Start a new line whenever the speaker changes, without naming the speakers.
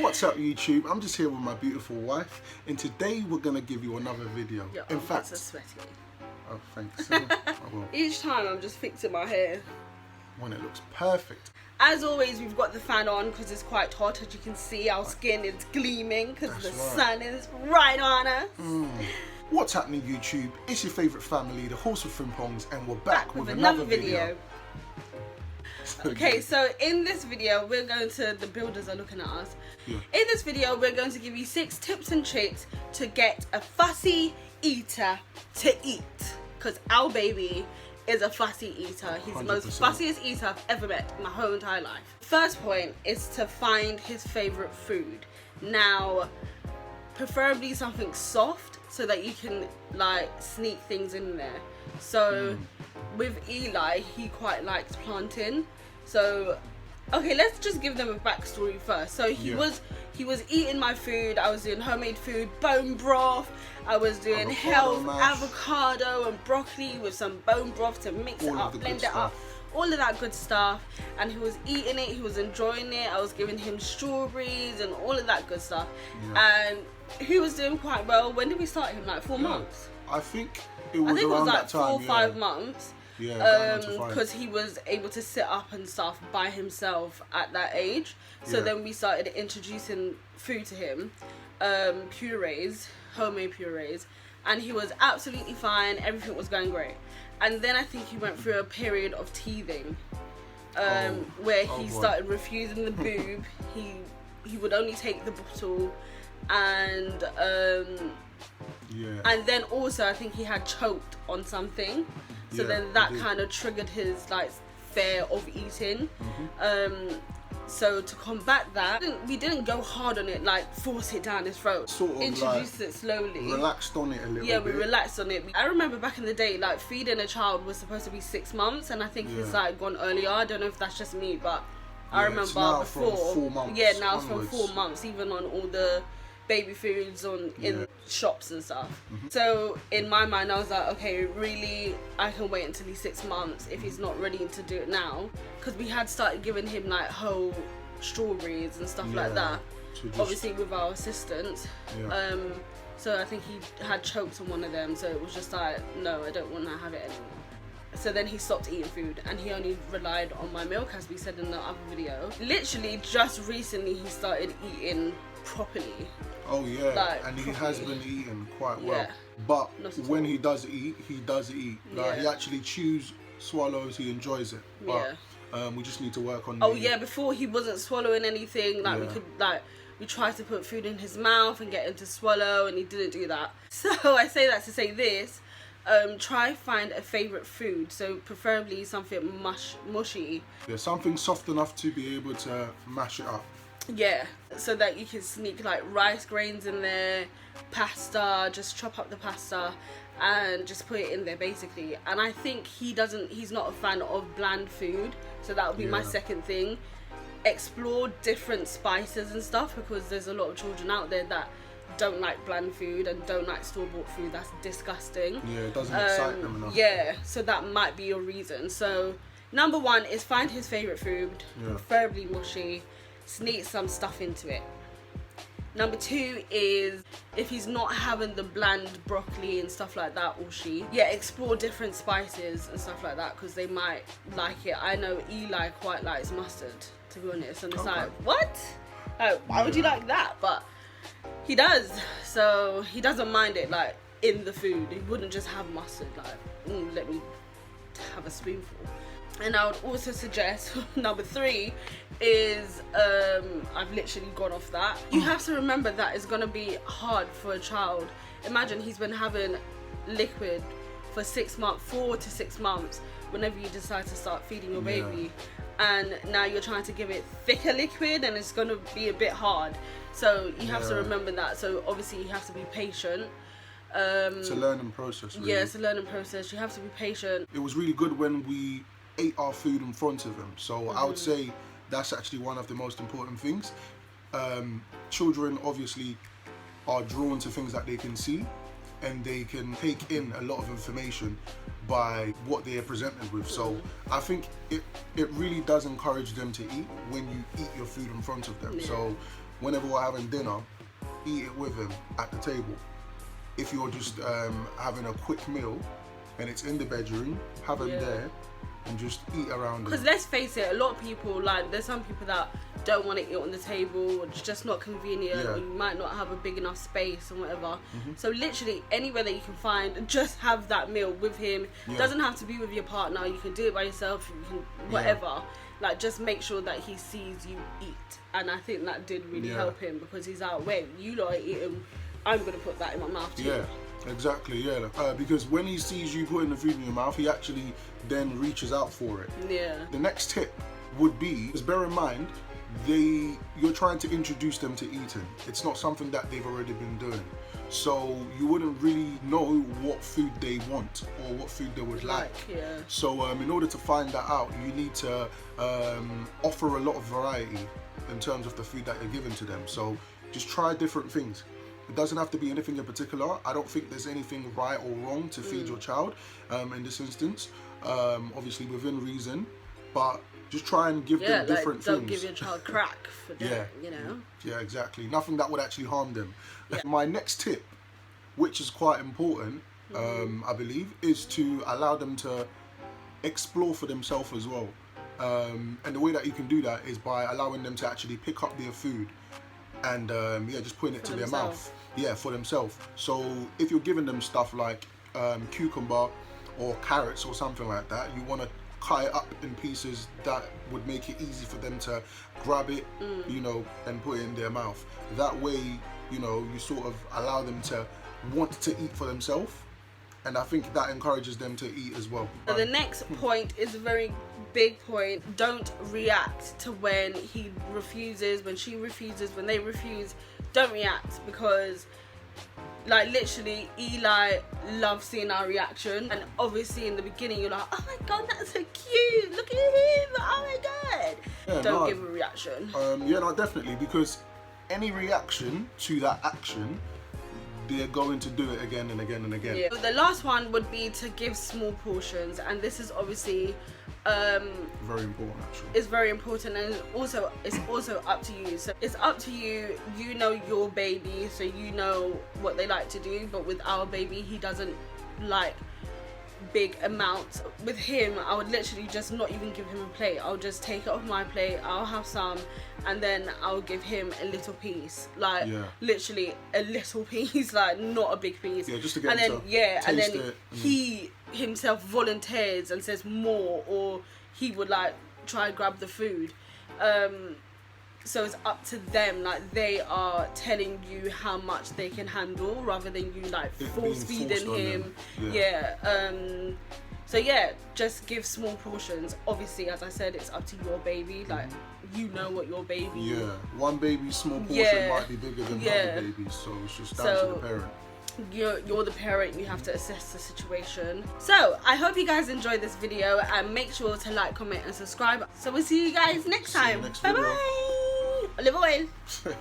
What's up YouTube? I'm just here with my beautiful wife and today we're going to give you another video.
Your
In fact,
armpits are sweaty.
Oh thanks. I will.
Each time I'm just fixing my hair.
When it looks perfect.
As always, we've got the fan on because it's quite hot. As you can see, our skin is gleaming because the sun is right on us.
What's happening YouTube? It's your favourite family, the Horse with Frimpongs, and we're back with another video.
Okay, so in this video, we're going to, the builders are looking at us.
Yeah.
In this video, we're going to give you 6 tips and tricks to get a fussy eater to eat. Because our baby is a fussy eater. He's 100%. The most fussiest eater I've ever met in my whole entire life. First point is to find his favourite food. Now, preferably something soft so that you can like sneak things in there. So with Eli, he quite likes plantain. So okay, let's just give them a backstory first. So he was eating my food. I was doing homemade food, bone broth. I was doing avocado and broccoli with some bone broth to mix it up, blend it up, all of that good stuff. And he was eating it, he was enjoying it. I was giving him strawberries and all of that good stuff. And he was doing quite well. When did we start him? Like 4 months?
I think it was around
like
that time,
4 or 5 months.
Yeah,
because he was able to sit up and stuff by himself at that age. So then we started introducing food to him, purees, homemade purees, and he was absolutely fine. Everything was going great. And then I think he went through a period of teething, where he started refusing the boob. He would only take the bottle, and and then also I think he had choked on something. So then that kind of triggered his like fear of eating. So to combat that, we didn't go hard on it, like force it down his throat. Sort of introduced it slowly.
Relaxed on it a little bit.
Yeah, we relaxed on it. I remember back in the day, like feeding a child was supposed to be 6 months, and I think he's like gone earlier. I don't know if that's just me, but I remember before.
From 4 months.
Yeah, now it's from 4 months, even on all the baby foods in shops and stuff. So in my mind I was like, okay, really I can wait until he's 6 months if he's not ready to do it now, because we had started giving him like whole strawberries and stuff like that, obviously with our assistants. So I think he had choked on one of them, so it was just like, no, I don't want to have it anymore. So then he stopped eating food and he only relied on my milk, as we said in the other video. Literally just recently he started eating properly.
Oh yeah, like, and he has been eating quite well. But when he does eat, he does eat. Like he actually chews, swallows, he enjoys it. But we just need to work on
before he wasn't swallowing anything. Like we tried to put food in his mouth and get him to swallow, and he didn't do that. So I say that to say this. Try find a favourite food, so preferably something mushy. Yeah,
something soft enough to be able to mash it up.
Yeah, so that you can sneak like rice grains in there, pasta, just chop up the pasta and just put it in there basically. And I think he's not a fan of bland food, so that would be my second thing. Explore different spices and stuff, because there's a lot of children out there that don't like bland food and don't like store-bought food. That's disgusting.
Yeah, it doesn't excite them enough.
Yeah, so that might be your reason. So number 1 is find his favourite food, preferably mushy. Sneak some stuff into it. Number 2 is, if he's not having the bland broccoli and stuff like that, or she, explore different spices and stuff like that, because they might like it. I know Eli quite likes mustard, to be honest, and it's like, what? Like, why would you like that? But he does, so he doesn't mind it like in the food. He wouldn't just have mustard like, let me have a spoonful. And I would also suggest number 3 is, I've literally gone off that. You have to remember that it's gonna be hard for a child. Imagine he's been having liquid for 6 months, 4 to 6 months, whenever you decide to start feeding your baby. And now you're trying to give it thicker liquid, and it's gonna be a bit hard. So you have to remember that. So obviously you have to be patient.
It's a learning process, really.
Yeah, it's a learning process. You have to be patient.
It was really good when we ate our food in front of him. So I would say that's actually one of the most important things. Children obviously are drawn to things that they can see, and they can take in a lot of information by what they are presented with. So I think it really does encourage them to eat when you eat your food in front of them. So whenever we're having dinner, eat it with him at the table. If you're just having a quick meal and it's in the bedroom, have him there and just eat around
Because
him.
let's face it, a lot of people, like, there's some people that don't want to eat on the table, or it's just not convenient, or you might not have a big enough space and whatever. So literally anywhere that you can find, just have that meal with him. Doesn't have to be with your partner, you can do it by yourself, you can whatever. Like, just make sure that he sees you eat. And I think that did really help him, because he's like, wait, you lot are eating, I'm gonna put that in my mouth too.
Yeah, exactly. Yeah, because when he sees you putting the food in your mouth, he actually then reaches out for it.
Yeah.
The next tip would be, is bear in mind, you're trying to introduce them to eating. It's not something that they've already been doing. So you wouldn't really know what food they want or what food they would like. So in order to find that out, you need to offer a lot of variety in terms of the food that you're giving to them. So just try different things. It doesn't have to be anything in particular. I don't think there's anything right or wrong to feed your child in this instance, obviously within reason, but just try and give them different
don't
things.
give your child crack for dinner, you know?
Yeah, exactly. Nothing that would actually harm them. My next tip, which is quite important, I believe, is to allow them to explore for themselves as well. And the way that you can do that is by allowing them to actually pick up their food and just putting it to their mouth. Yeah, for themselves. So if you're giving them stuff like cucumber or carrots or something like that, you want to cut it up in pieces that would make it easy for them to grab it, you know, and put it in their mouth. That way, you know, you sort of allow them to want to eat for themselves, and I think that encourages them to eat as well.
So the next point is a very big point. Don't react to when he refuses, when she refuses, when they refuse. Don't react, because like literally Eli loves seeing our reaction, and obviously in the beginning you're like, oh my god, that's so cute, look at him, oh my god. Don't give a reaction.
No, definitely, because any reaction to that action, they're going to do it again and again and again.
So the last one would be to give small portions, and this is obviously
very important actually.
It's very important, and it's also up to you. So it's up to you. You know your baby, so you know what they like to do. But with our baby, he doesn't like big amounts. With him, I would literally just not even give him a plate. I'll just take it off my plate, I'll have some, and then I'll give him a little piece, like literally a little piece, like not a big piece.
Just to get
him to taste and then
it.
He himself volunteers and says more, or he would like try and grab the food. So it's up to them, like they are telling you how much they can handle rather than you like force feeding him. So yeah, just give small portions. Obviously, as I said, it's up to your baby, like you know what your baby
one baby's small portion might be bigger than other babies, so it's just down to the parent.
You're the parent, you have to assess the situation. So I hope you guys enjoyed this video, and make sure to like, comment and subscribe. So we'll see you guys next time. Bye bye. Olive oil.